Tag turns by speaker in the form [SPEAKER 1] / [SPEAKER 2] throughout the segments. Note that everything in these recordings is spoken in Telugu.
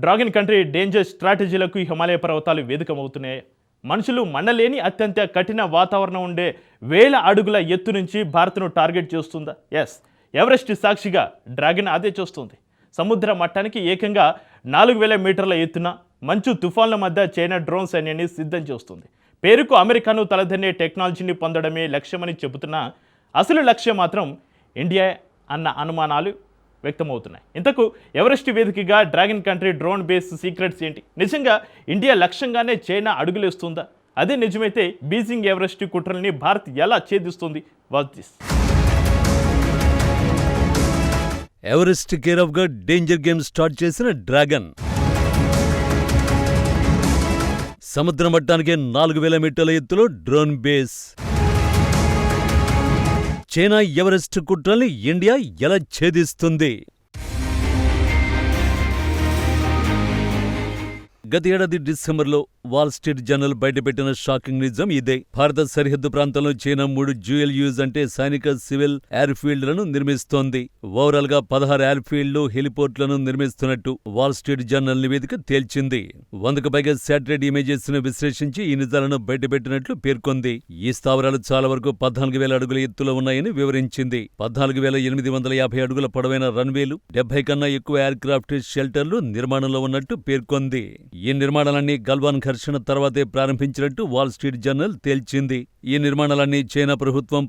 [SPEAKER 1] డ్రాగన్ కంట్రీ డేంజర్ స్ట్రాటజీలకు హిమాలయ పర్వతాలు వేదికమవుతున్నాయి. మనుషులు మండలేని అత్యంత కఠిన వాతావరణం ఉండే 1000 అడుగుల ఎత్తు నుంచి భారత్ను టార్గెట్ చేస్తుందా? ఎస్, ఎవరెస్ట్ సాక్షిగా డ్రాగన్ అదే చూస్తుంది. సముద్ర మట్టానికి ఏకంగా 4000 మీటర్ల ఎత్తున మంచు తుఫాన్ల మధ్య చైనా డ్రోన్ సైన్యాన్ని సిద్ధం చేస్తుంది. పేరుకు అమెరికాను తలదన్నే టెక్నాలజీని పొందడమే లక్ష్యమని చెబుతున్నా అసలు లక్ష్యం మాత్రం ఇండియా అన్న అనుమానాలు వ్యక్తమవుతున్నాయి. ఇంతకు ఎవరెస్ట్ వేదికగా dragon country drone base secrets ఏంటి? నిజంగా ఇండియా లక్ష్యంగానే చైనా అడుగులేస్తుందా? అదే నిజమైతే బీజింగ్ ఎవరెస్ట్ కుట్రల్ని భారత్ ఎలా ఛేదిస్తుంది? Watch this.
[SPEAKER 2] Everest care of గా డేంజర్ గేమ్ స్టార్ట్ చేసిన డ్రాగన్ సముద్ర మట్టానికి 4000 మీటర్ల ఎత్తులో డ్రోన్ బేస్. చైనా ఎవరెస్ట్ కుట్రల్ని ఇండియా ఎలా ఛేదిస్తుంది? గత ఏడాది డిసెంబర్లో వాల్ స్ట్రీట్ జర్నల్ బయటపెట్టిన షాకింగ్ నిజం ఇదే. భారత సరిహద్దు ప్రాంతంలో చైనా 3 డ్యూయల్ యూజ్ అంటే సైనిక సివిల్ ఎయిర్ ఫీల్డ్లను నిర్మిస్తోంది. ఓవరాల్ గా 16 ఎయిర్ ఫీల్డ్లు, హెలిపోర్ట్లను నిర్మిస్తున్నట్టు వాల్ స్ట్రీట్ జర్నల్ నివేదిక తేల్చింది. 100కు పైగా శాటిలైట్ ఇమేజెస్ ను విశ్లేషించి ఈ నిజాలను బయటపెట్టినట్లు పేర్కొంది. ఈ స్థావరాలు చాలా వరకు 14,000 అడుగుల ఎత్తులో ఉన్నాయని వివరించింది. 14,850 అడుగుల పొడవైన రన్వేలు, 70 కన్నా ఎక్కువ ఎయిర్ క్రాఫ్ట్ షెల్టర్లు నిర్మాణంలో ఉన్నట్టు పేర్కొంది. ఈ నిర్మాణాలన్నీ గల్వాన్ ఘర్షణ తర్వాతే ప్రారంభించినట్టు వాల్ స్ట్రీట్ జర్నల్ తేల్చింది. ఈ నిర్మాణాలన్నీ చైనా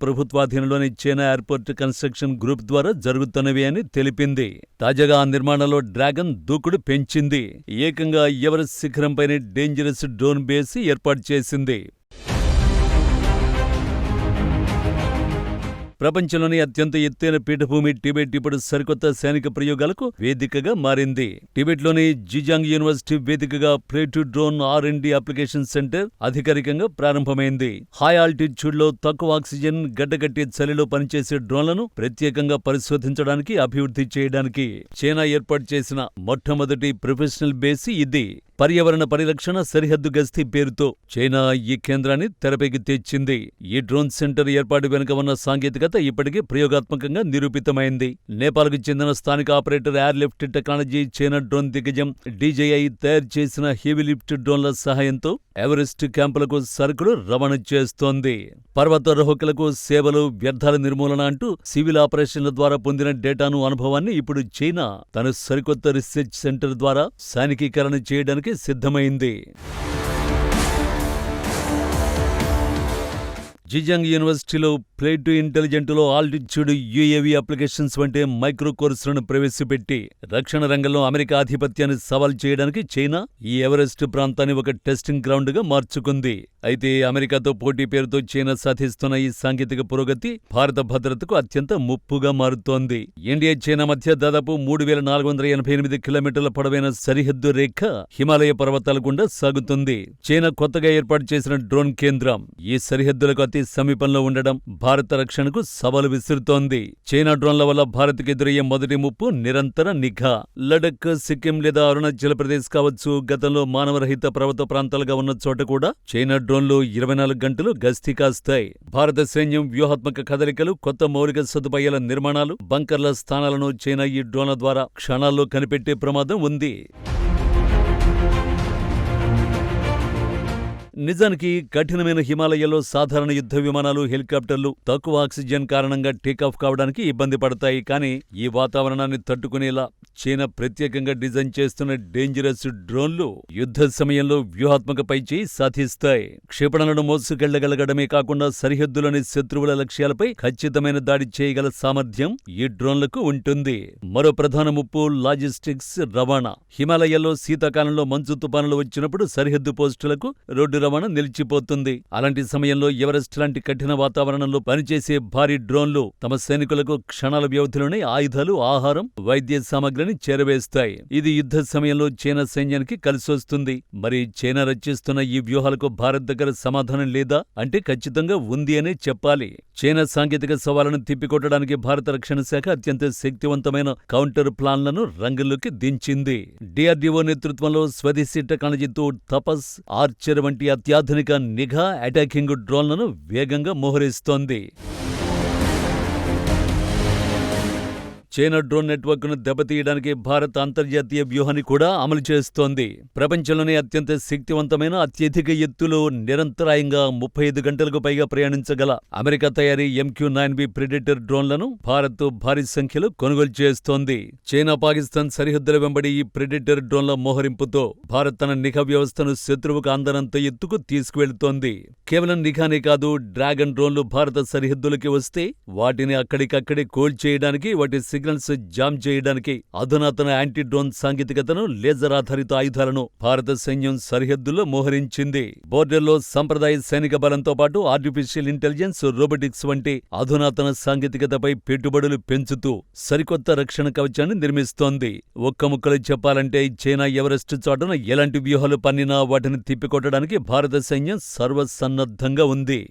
[SPEAKER 2] ప్రభుత్వాధీనంలోని చైనా ఎయిర్పోర్ట్ కన్స్ట్రక్షన్ గ్రూప్ ద్వారా జరుగుతున్నవి అని తెలిపింది. తాజాగా ఆ నిర్మాణంలో డ్రాగన్ దూకుడు పెంచింది. ఏకంగా ఎవరెస్ట్ శిఖరంపైనే డేంజరస్ డ్రోన్ బేస్ ఏర్పాటు చేసింది. ప్రపంచంలోని అత్యంత ఎత్తైన పీఠభూమి టిబెట్ ఇప్పుడు సరికొత్త సైనిక ప్రయోగాలకు వేదికగా మారింది. టిబెట్లోని జిజాంగ్ యూనివర్సిటీ వేదికగా play-to drone R&D application centre అధికారికంగా ప్రారంభమైంది. హై ఆల్టిట్యూడ్లో తక్కువ ఆక్సిజన్, గడ్డగట్టే చలిలో పనిచేసే డ్రోన్లను ప్రత్యేకంగా పరిశోధించడానికి, అభివృద్ధి చేయడానికి చైనా ఏర్పాటు చేసిన మొట్టమొదటి ప్రొఫెషనల్ బేస్ ఇది. పర్యావరణ పరిరక్షణ, సరిహద్దు గస్తీ పేరుతో చైనా ఈ కేంద్రాన్ని తెరపైకి తెచ్చింది. ఈ డ్రోన్ సెంటర్ ఏర్పాటు వెనుక ఉన్న సాంకేతికత ఇప్పటికే ప్రయోగాత్మకంగా నిరూపితమైంది. నేపాల్కు చెందిన స్థానిక operator air lift technology China drone దిగ్గజం DJI తయారు చేసిన హెవీ లిఫ్ట్ డ్రోన్ల సహాయంతో ఎవరెస్ట్ క్యాంపులకు సరుకులు రవాణా చేస్తోంది. పర్వతారోహకులకు సేవలు, వ్యర్థాల నిర్మూలన అంటూ సివిల్ ఆపరేషన్ల ద్వారా పొందిన డేటాను, అనుభవాన్ని ఇప్పుడు చైనా తన సరికొత్త రీసెర్చ్ సెంటర్ ద్వారా సైనికీకరణ చేయడానికి సిద్ధమైంది. జిజాంగ్ యూనివర్సిటీలో ప్లే-టు ఇంటెలిజెంట్లో ఆల్టిట్యూడ్ UAV అప్లికేషన్స్ వంటి మైక్రో కోర్సులను ప్రవేశపెట్టి రక్షణ రంగంలో అమెరికా ఆధిపత్యాన్ని సవాల్ చేయడానికి చైనా ఈ ఎవరెస్ట్ ప్రాంతాన్ని ఒక టెస్టింగ్ గ్రౌండ్గా మార్చుకుంది. అయితే అమెరికాతో పోటీ పేరుతో చైనా సాధిస్తున్న ఈ సాంకేతిక పురోగతి భారత భద్రతకు అత్యంత ముప్పుగా మారుతోంది. ఇండియా, చైనా మధ్య దాదాపు 3,488 కిలోమీటర్ల పొడవైన సరిహద్దు రేఖ హిమాలయ పర్వతాల గుండా సాగుతుంది. చైనా కొత్తగా ఏర్పాటు చేసిన డ్రోన్ కేంద్రం ఈ సరిహద్దులకు అతి సమీపంలో ఉండడం భారత రక్షణకు సవాలు విసురుతోంది. చైనా డ్రోన్ల వల్ల భారత్కు ఎదురయ్యే మొదటి ముప్పు నిరంతర నిఘా. లడఖ్, సిక్కిం లేదా అరుణాచల్ ప్రదేశ్ కావచ్చు, గతంలో మానవరహిత పర్వత ప్రాంతాలుగా ఉన్న చోట కూడా చైనా డ్రోన్లు 24 గంటలు గస్తీ కాస్తాయి. భారత సైన్యం వ్యూహాత్మక కదలికలు, కొత్త మౌలిక సదుపాయాల నిర్మాణాలు, బంకర్ల స్థానాలను చైనా ఈ డ్రోన్ల ద్వారా క్షణాల్లో కనిపెట్టే ప్రమాదం ఉంది. నిజానికి కఠినమైన హిమాలయాల్లో సాధారణ యుద్ధ విమానాలు, హెలికాప్టర్లు తక్కువ ఆక్సిజన్ కారణంగా టేకాఫ్ కావడానికి ఇబ్బంది పడతాయి. కానీ ఈ వాతావరణాన్ని తట్టుకునేలా చైనా ప్రత్యేకంగా డిజైన్ చేస్తున్న డేంజరస్ డ్రోన్లు యుద్ధ సమయంలో వ్యూహాత్మక పైచేయి సాధిస్తాయి. క్షిపణులను మోసుకెళ్లగలగడమే కాకుండా సరిహద్దులోని శత్రువుల లక్ష్యాలపై ఖచ్చితమైన దాడి చేయగల సామర్థ్యం ఈ డ్రోన్లకు ఉంటుంది. మరో ప్రధాన ముప్పు లాజిస్టిక్స్, రవాణా. హిమాలయాల్లో శీతాకాలంలో మంచు తుపానులు వచ్చినప్పుడు సరిహద్దు పోస్టులకు రోడ్డు రవాణా నిలిచిపోతుంది. అలాంటి సమయంలో ఎవరెస్ట్ లాంటి కఠిన వాతావరణంలో పనిచేసే భారీ డ్రోన్లు తమ సైనికులకు క్షణాల వ్యవధిలోనే ఆయుధాలు, ఆహారం, వైద్య సామగ్రిని చేరవేస్తాయి. ఇది యుద్ధ సమయంలో చైనా సైన్యానికి కలిసొస్తుంది. మరి చైనా రచిస్తున్న ఈ వ్యూహాలకు భారత్ దగ్గర సమాధానం లేదా అంటే ఖచ్చితంగా ఉంది అనే చెప్పాలి. చైనా సాంకేతిక సవాళ్లను తిప్పికొట్టడానికి భారత రక్షణ శాఖ అత్యంత శక్తివంతమైన కౌంటర్ ప్లాన్లను రంగంలోకి దించింది. DRDO నేతృత్వంలో స్వదేశీ టెక్నాలజీతో తపస్, ఆర్చర్ వంటి అత్యాధునిక నిఘా అటాకింగ్ డ్రోన్లను వేగంగా మోహరిస్తోంది. చైనా డ్రోన్ నెట్వర్క్ను దెబ్బతీయడానికి భారత్ అంతర్జాతీయ వ్యూహాన్ని కూడా అమలు చేస్తోంది. ప్రపంచంలోనే అత్యంత శక్తివంతమైన అత్యధిక ఎత్తులో నిరంతరాయంగా 35 గంటలకు పైగా ప్రయాణించగల అమెరికా తయారీ MQ-9B ప్రెడేటర్ డ్రోన్లను భారత్ భారీ సంఖ్యలో కొనుగోలు చేస్తోంది. చైనా పాకిస్తాన్ సరిహద్దుల వెంబడి ఈ ప్రెడేటర్ డ్రోన్ల మోహరింపుతో భారత్ తన నిఘా వ్యవస్థను శత్రువుకు అందనంత ఎత్తుకు తీసుకువెళ్తోంది. కేవలం నిఘానే కాదు, డ్రాగన్ డ్రోన్లు భారత సరిహద్దులకి వస్తే వాటిని అక్కడికక్కడే కూల్చేయడానికి, వాటి సిగ్నల్స్ జామ్ చేయడానికి అధునాతన యాంటీ డ్రోన్ సాంకేతికతను, లేజర్ ఆధారిత ఆయుధాలను భారత సైన్యం సరిహద్దుల్లో మోహరించింది. బోర్డర్లో సంప్రదాయ సైనిక బలంతో పాటు ఆర్టిఫిషియల్ ఇంటెలిజెన్స్, రోబోటిక్స్ వంటి అధునాతన సాంకేతికతపై పెట్టుబడులు పెంచుతూ సరికొత్త రక్షణ కవచాన్ని నిర్మిస్తోంది. ఒక్క ముక్కలు చెప్పాలంటే చైనా ఎవరెస్ట్ చాటున ఎలాంటి వ్యూహాలు పన్నినా వాటిని తిప్పికొట్టడానికి భారత సైన్యం సర్వసన్నద్ధంగా ఉంది.